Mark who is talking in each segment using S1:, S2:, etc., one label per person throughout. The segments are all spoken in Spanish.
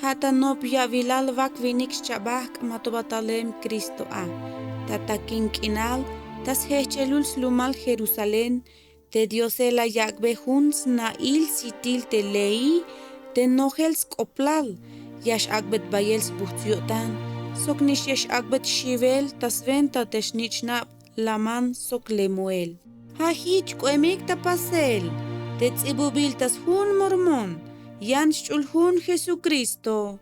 S1: Hata nopia vilal vak vinix chabak matobatalem Cristo a. Tatakin kinal, tas hechelul slumal Jerusalén, te diosela yakbe huns na il sitil te Lehi, te nogels koplal, yash akbet bayels buhtiotan, soknish yash akbet shivel, tas venta teshnichnap laman sok lemuel. Ha hich koemik tapasel, te tsibubil tas hun Mormon, yanch hun Jesucristo.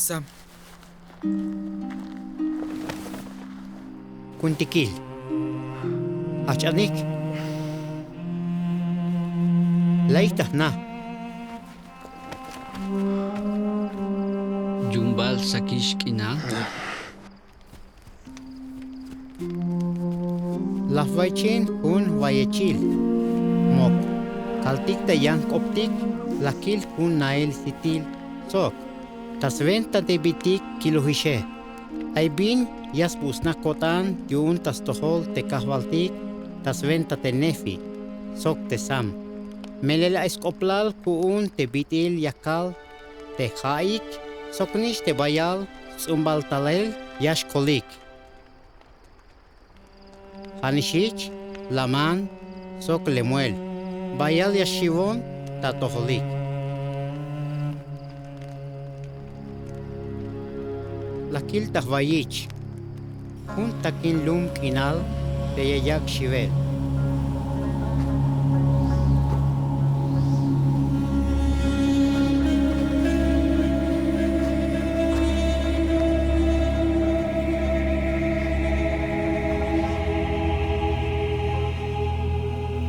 S2: Sam.
S3: Kuntikil. Achanik. Laitah na.
S2: Jumbal sakish kinal.
S3: Lafvaichin hun vayechil. Mok. Kaltik tayan koptik. Lakil hun nail sitil. Sok. Tas venta de bitik kilohishe. Aibin yas busna kotan yun tas tohol te kahvaltik. Tas venta te Nefi. Sok te Sam. Melela escoplal kuun te bitil yakal. Te haik. Soknish te bayal. Zumbal talel yash kolik. Hanishich. Laman. Sok lemuel. Bayal yashivon ta toholik. Lakil tahvayich. Un takin lum kinal de yayak shivel.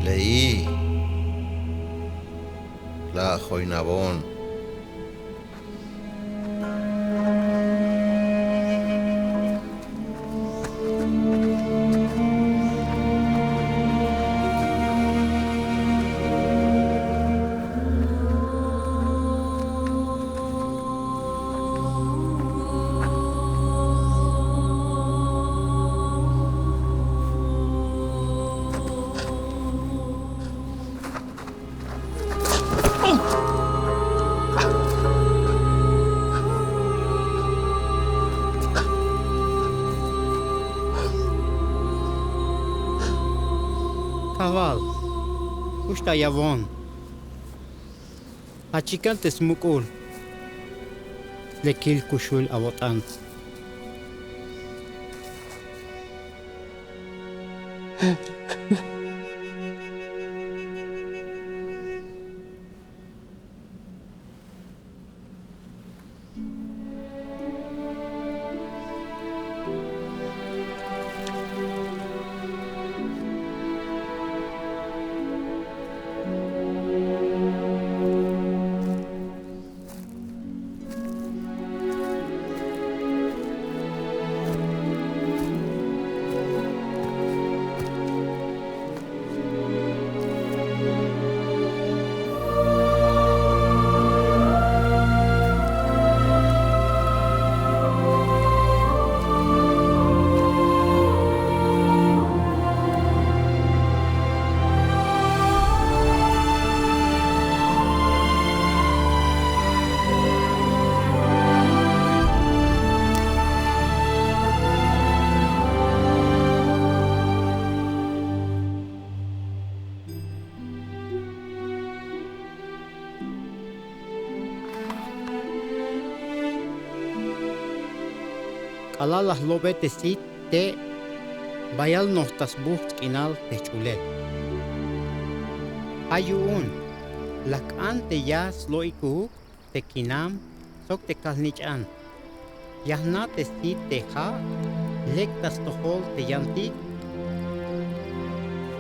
S4: Lehi. La joinabón.
S3: Kaval. Ushta yavon. Achikan te smukul. Lekil kushul avotan. Alalah lobete sit te bayal nohtas buht kinal te chulel. Ayuun Lak'an te yas lo ikuk te kinam sok te kalnichan. Yahna te sit te ha lek tas tohol te yantik.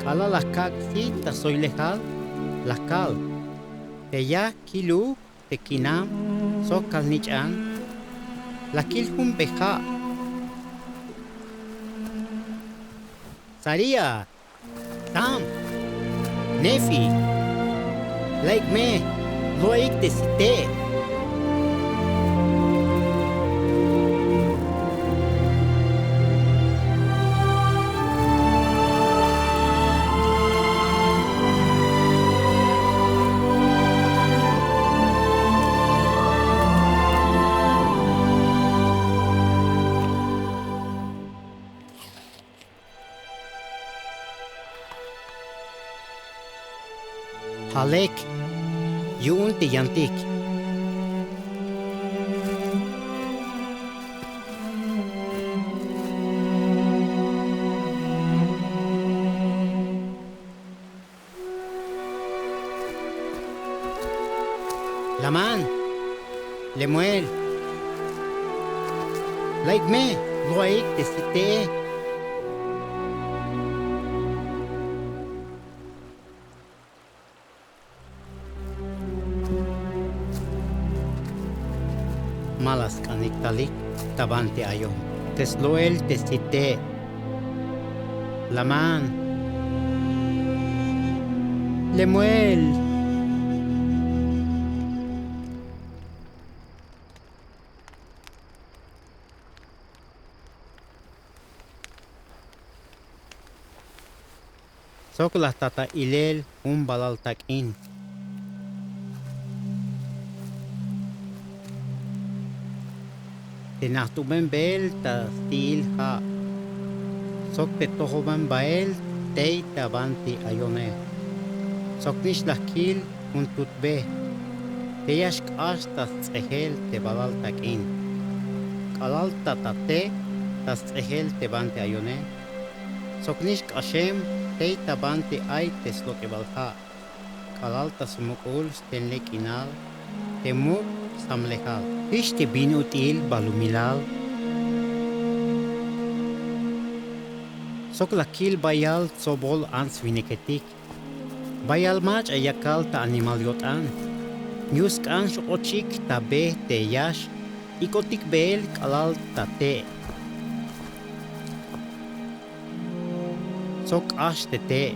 S3: Kala lakak sit ta soy lejal lakal. Te ya kilu te kinam sok kalnichan. Lakil hum beha. Saria, Sam, Nefi, like me, loik te site. Halek, yun te yantik. Laman, Lemuel, like me, loik te site. Malas kaniktalik tabante ayo. Tesloel te site. Laman, Lemuel. Soklah tata ilel balal takin. Tinahtuben bel ta stil ha. Sok te tohoban bael tei tabanti ayone. Sok nish lakil tutbe. Teyash hasta tsehel te balal takin. Kalal tatate tas tsehel te banti ayone. Sok nish kashem tei tabanti ay tesloke balha. Kalal tas mukul stenle kinal. Temuk samlehal. Ishte binutil balumilal. Sok lakil bayal sobol ans viniketik. Bayal mach ayakal ta animal yotan. Nyus kan shokochik ta be te yash. Ikotik bel kalal ta te. Sok ash te te.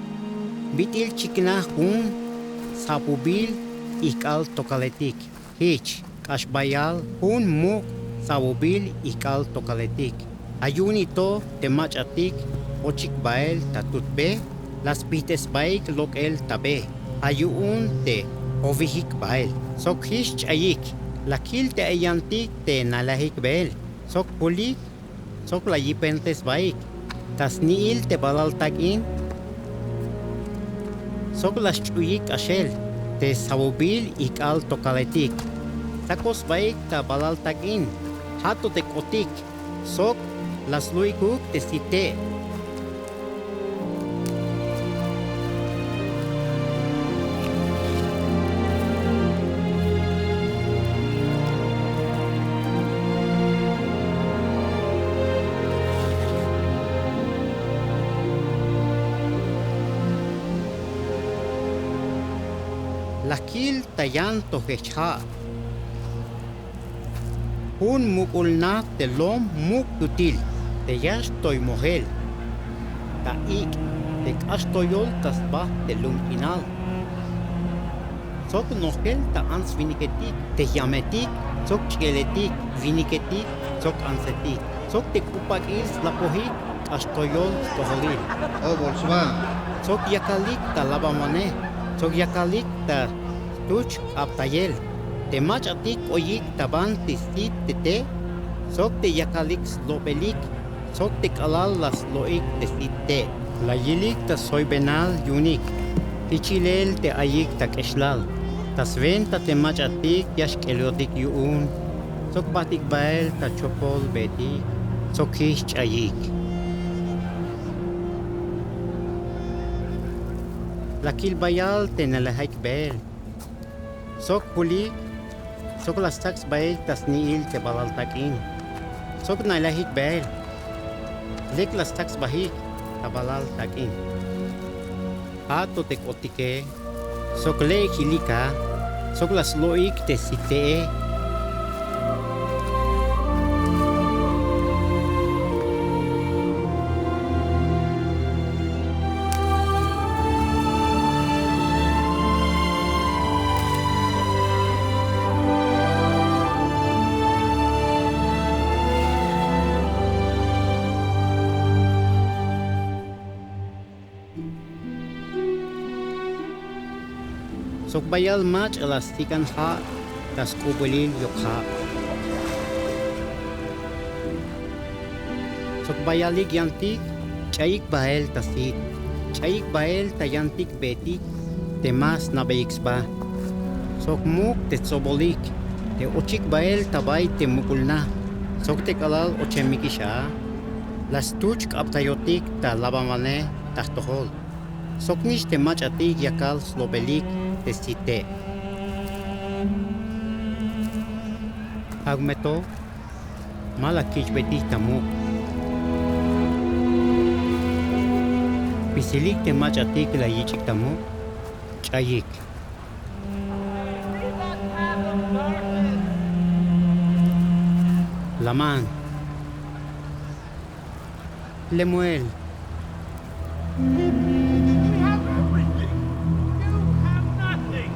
S3: Bitil chikna hun sapubil ikal tokaletik. Hich. Ashbayal hun muk sabubil ikal tokaletik. Ayunito te machatik ochik bael tatutbe las pites baik lokel tabe. Ayun te ovihik bael. Sok hish ayik lakil te ayantik te nalahik bael. Sok pulik sok layipentes baik. Tas niil te balal takin. Sok las chuyik ashel te sabubil ikal tokaletik. Takos baik ta balal takin, hato te kotik, sok las luikuk te site. Lakil tayan to hecha. Hun mukulna te lom muk tutil, te yash toy mohel. Ta ik, te kastoyol tasba te lumkinal. Sok nohel ta ans viniketik, te yametik, sok chgeletik, viniketik, sok ansetik. Sok te kupagil slapohik, kastoyol toholil.
S4: Bolsman.
S3: Sok yakalik ta labamane, sok yakalik ta tuch aptayel. Te machatik oyik taban tisit tete, sok te yakalik slobelik, sok te kalal las loik tesite. La yilik ta soy benal yunik, ichilel te ayik ta keshlal. Tas venta te machatik yash keliotik yuun, sok batik bael ta chopol betik, sok hish ayik. La kilbayal te nalahaik bel, Sok puli, sok las tax bail tas niil te balal takin. Sok nailahik bail. Lek las tax bahik tabalal takin. Ato tek otike, sok le hilika, sok las loik te sitee. Sok bayal mach elastikan ha, tas kuxlejalil yok ha. Sok bayalik yantik, chayik bael tasit. Chayik bael tayantik betik, temas nabeiks ba. Sok muk te tsobolik, te ochik bael tabay te mukulna. Sok te kalal ochemikisha, las tuch kaptayotik ta labamane tahtohol. Sok nish te mach atik yakal slobelik, te site. Agmeto, malakich betik tamuk. Pisilik te mach atik la yichik tamuk, chayik. Laman. Lemuel.
S5: We have everything. You have nothing.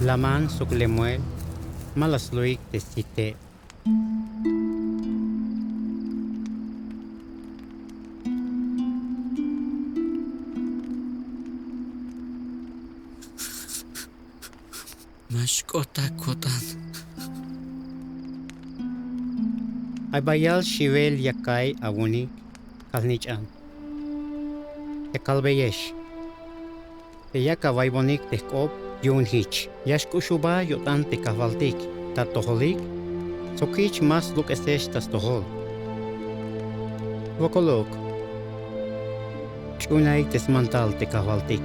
S3: Laman sok lemuel, malasloik te site.
S2: Mashkota kotan.
S3: Ay bayal shivel yakay agunik kalnichan. Te kalbeyesh. Te yaka vaybonik te kop yun hich. Yash kushuba yotan te kavaltik. Ta toholik. Sokich mas luk esesh tas tohol. Wokolok. Chunay te smantal te kavaltik.